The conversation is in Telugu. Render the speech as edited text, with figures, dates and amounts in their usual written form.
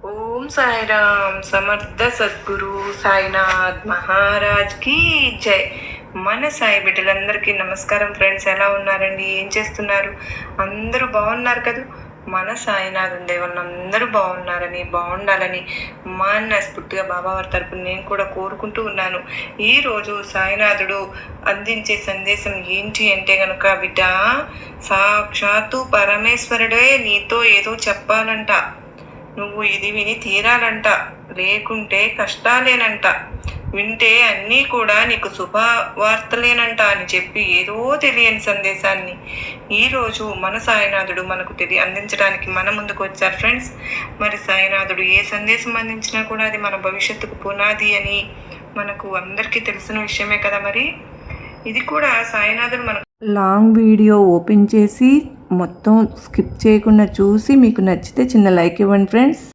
ఓం సాయిరామ్ సమర్థ సద్గురు సాయినాథ్ మహారాజ్ కి జై. మన సాయి బిడ్డలందరికీ నమస్కారం ఫ్రెండ్స్. ఎలా ఉన్నారండి? ఏం చేస్తున్నారు? అందరూ బాగున్నారు కదా? మన సాయినాథుని దేవుళ్ళు అందరూ బాగున్నారని, బాగుండాలని మనస్ఫూర్తిగా బాబావారి తరపున నేను కూడా కోరుకుంటూ ఉన్నాను. ఈరోజు సాయినాథుడు అందించే సందేశం ఏంటి అంటే కనుక, బిడ్డ, సాక్షాత్తు పరమేశ్వరుడే నీతో ఏదో చెప్పాలంట. నువ్వు ఇది విని తీరాలంట, లేకుంటే కష్టాలేనంట, వింటే అన్నీ కూడా నీకు శుభవార్తలేనంట అని చెప్పి ఏదో తెలియని సందేశాన్ని ఈరోజు మన సాయినాథుడు మనకు అందించడానికి మన ముందుకు వచ్చారు ఫ్రెండ్స్. మరి సాయినాథుడు ఏ సందేశం అందించినా కూడా అది మన భవిష్యత్తుకు పునాది అని మనకు అందరికీ తెలిసిన విషయమే కదా. మరి ఇది కూడా సాయినాథుడు మనకు లాంగ్ వీడియో ఓపెన్ చేసి మొత్తం స్కిప్ చేయకుండా చూసి మీకు నచ్చితే చిన్న లైక్ ఇవ్వండి ఫ్రెండ్స్.